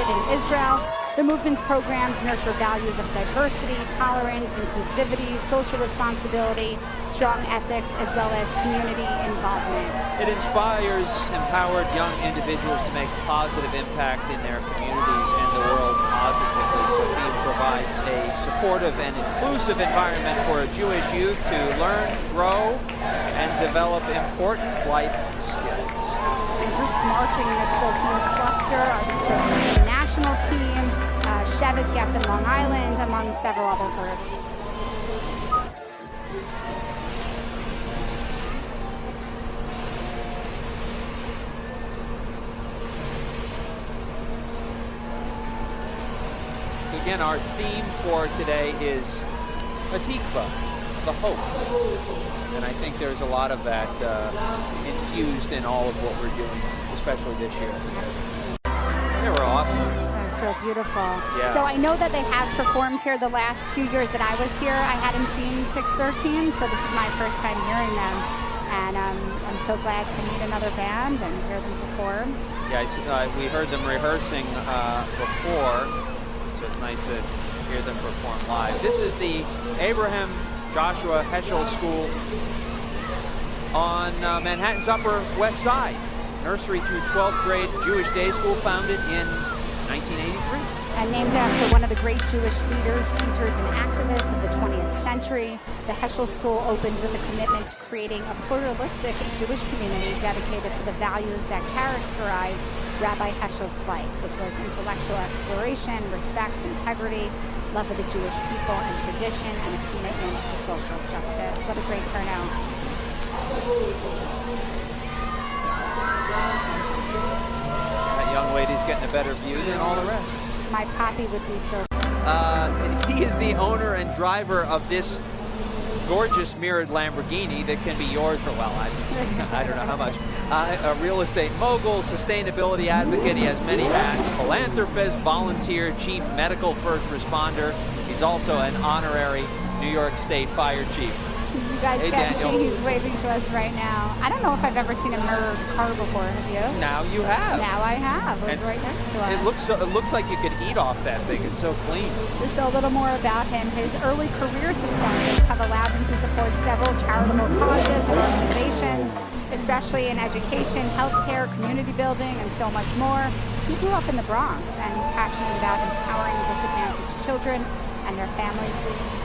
located in Israel. The movement's programs nurture values of diversity, tolerance, inclusivity, social responsibility, strong ethics, as well as community involvement. It inspires empowered young individuals to make a positive impact in their communities and the world positively. SOFIA provides a supportive and inclusive environment for Jewish youth to learn, grow, and develop important life skills. And groups marching in its SOFIA cluster are the SOFIA national team, Shevet Geffen Long Island, among several other groups. Again, our theme for today is Hatikva, the hope. And I think there's a lot of that infused in all of what we're doing, especially this year. They were awesome. That's so beautiful. Yeah. So I know that they have performed here the last few years that I was here. I hadn't seen 613, so this is my first time hearing them. And I'm so glad to meet another band and hear them perform. Yeah, we heard them rehearsing before. So it's nice to hear them perform live. This is the Abraham Joshua Heschel School on Manhattan's Upper West Side. Nursery through 12th grade Jewish day school founded in 1983. And named after one of the great Jewish leaders, teachers, and activists of the 20th century, the Heschel School opened with a commitment to creating a pluralistic Jewish community dedicated to the values that characterized Rabbi Heschel's life, which was intellectual exploration, respect, integrity, love of the Jewish people and tradition, and a commitment to social justice. What a great turnout. That young lady's getting a better view than all the rest. My poppy would be so. He is the owner and driver of this gorgeous mirrored Lamborghini that can be yours for, well, I don't know how much. A real estate mogul, sustainability advocate. He has many hats. Philanthropist, volunteer, chief medical first responder. He's also an honorary New York State fire chief. You guys can't see, he's waving to us right now. I don't know if I've ever seen a mirrored car before, have you? Now you have. Now I have. It was right next to us. It looks like you could eat off that thing. It's so clean. So a little more about him. His early career successes have allowed him to support several charitable causes and organizations, especially in education, healthcare, community building, and so much more. He grew up in the Bronx, and he's passionate about empowering disadvantaged children and their families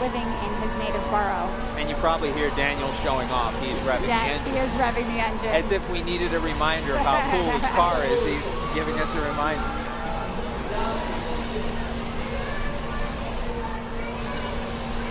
living in his native borough. And you probably hear Daniel showing off. He's revving the engine. Yes, he is revving the engine. As if we needed a reminder of how cool his car is. He's giving us a reminder.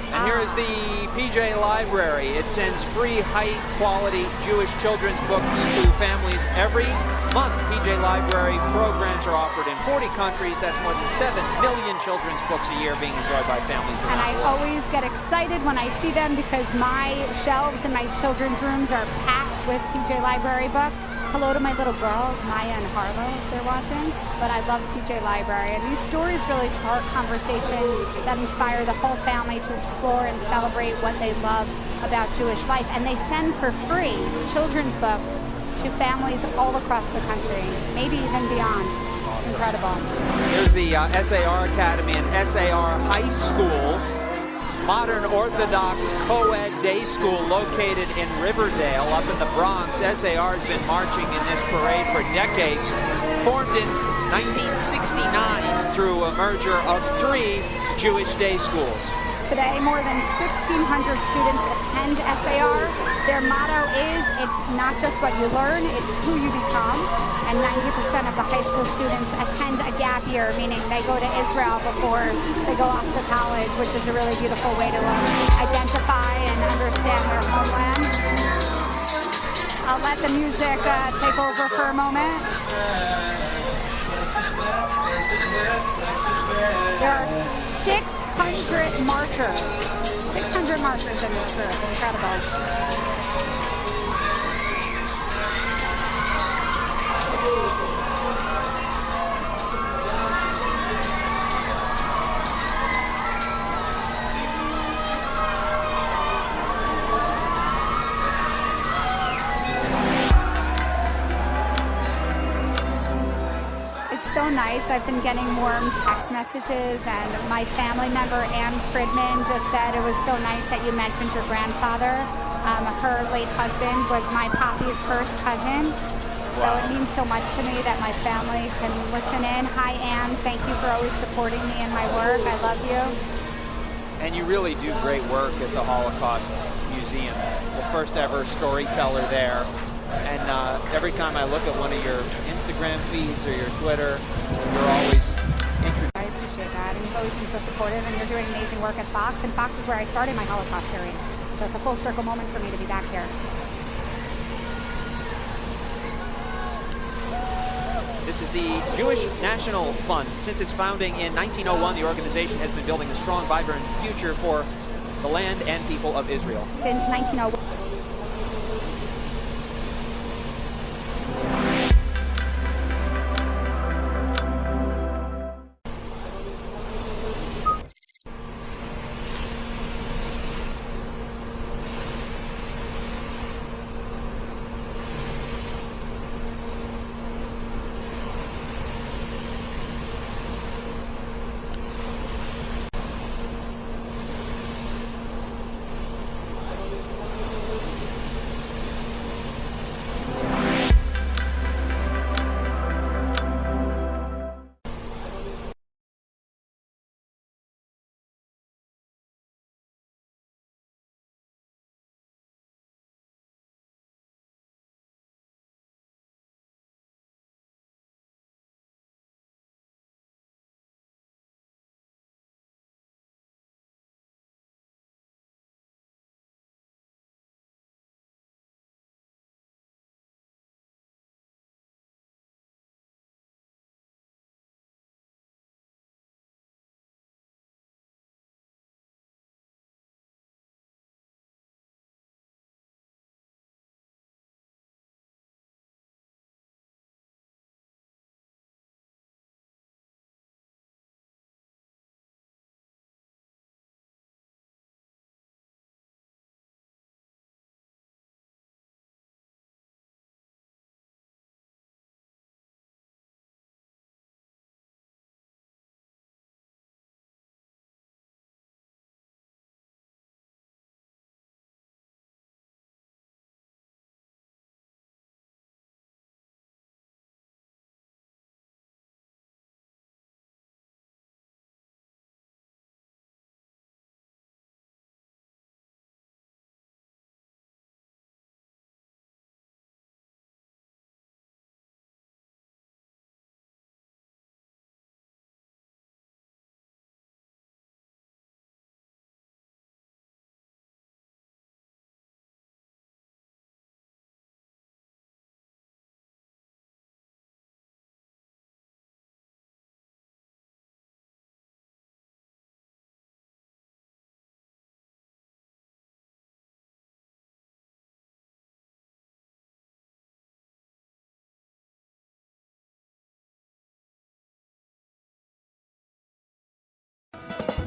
And here is the PJ Library. It sends free, high-quality Jewish children's books to families every month. PJ Library programs are offered in 40 countries. That's more than 7 million children's books a year being enjoyed by families around the world. And I always get excited when I see them because my shelves in my children's rooms are packed with PJ Library books. Hello to my little girls, Maya and Harlow, if they're watching. But I love PJ Library. And these stories really spark conversations that inspire the whole family to explore and celebrate what they love about Jewish life. And they send for free children's books to families all across the country, maybe even beyond. It's incredible. Here's the SAR Academy and SAR High School, modern Orthodox co-ed day school located in Riverdale up in the Bronx. SAR has been marching in this parade for decades. Formed in 1969 through a merger of 3 Jewish day schools. Today, more than 1,600 students attend SAR. Their motto is, it's not just what you learn, it's who you become. And 90% of the high school students attend a gap year, meaning they go to Israel before they go off to college, which is a really beautiful way to identify and understand their homeland. I'll let the music take over for a moment. There are 600 marchers. 600 marchers in this group. Incredible. nice. I've been getting warm text messages, and my family member, Ann Fridman, just said it was so nice that you mentioned your grandfather. Her late husband was my poppy's first cousin. So it means so much to me that my family can listen in. Hi, Ann. Thank you for always supporting me in my work. I love you. And you really do great work at the Holocaust Museum, the first ever storyteller there. And every time I look at one of your Instagram feeds or your Twitter, you're always interested. I appreciate that. And you've always been so supportive, and you're doing amazing work at Fox. And Fox is where I started my Holocaust series. So it's a full circle moment for me to be back here. This is the Jewish National Fund. Since its founding in 1901, the organization has been building a strong, vibrant future for the land and people of Israel. Since 1901.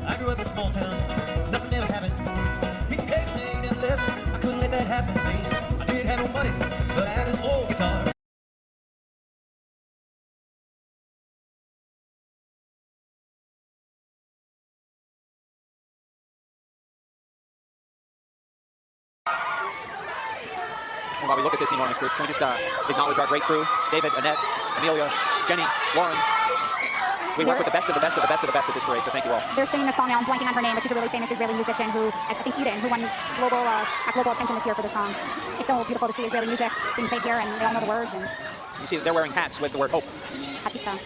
I grew up in a small town, nothing ever happened. People came and never left. I couldn't let that happen, please. I didn't have no money, but I had this old guitar. And while we look at this enormous group, can we just acknowledge our great crew? David, Annette, Amelia, Jenny, Lauren. We work with the best of the best of the best of the best at this parade, so thank you all. They're singing a song now. I'm blanking on her name, but she's a really famous Israeli musician who, I think Eden, who won global attention this year for the song. It's so beautiful to see Israeli music being played here, and they all know the words. And you see, they're wearing hats with the word hope. Hatikva.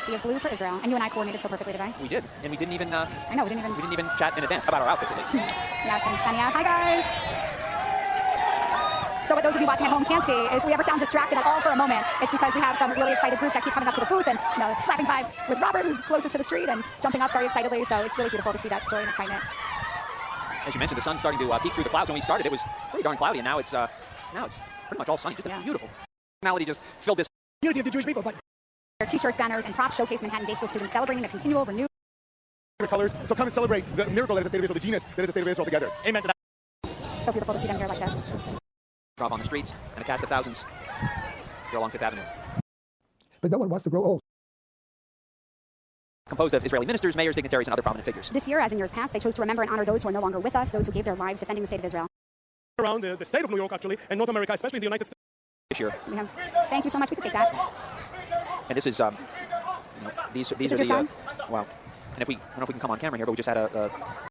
Sea of blue for Israel. And you and I coordinated so perfectly today. We did, and we didn't even. I know, we didn't even chat in advance. How about our outfits, at least? Yeah, it's been sunny out. Hi, guys. So what those of you watching at home can't see, if we ever sound distracted at all for a moment, it's because we have some really excited groups that keep coming up to the booth and slapping fives with Robert, who's closest to the street, and jumping up very excitedly. So it's really beautiful to see that joy and excitement. As you mentioned, the sun's starting to peek through the clouds. When we started, it was pretty darn cloudy, and now it's pretty much all sunny. Just beautiful. Personality just filled this unity of the Jewish people, but their T-shirts, banners, and props showcase Manhattan Day School students celebrating the continual renewed colors. So come and celebrate the miracle that is the state of Israel, the genius that is the state of Israel together. Amen to that. So beautiful to see them here like this. drop on the streets, and a cast of thousands here along Fifth Avenue. But no one wants to grow old. Composed of Israeli ministers, mayors, dignitaries, and other prominent figures. This year, as in years past, they chose to remember and honor those who are no longer with us, those who gave their lives defending the state of Israel. Around the state of New York, actually, and North America, especially the United States. This year. Thank you so much. We can take that. And this is, these are your the, son? wow. And I don't know if we can come on camera here, but we just had a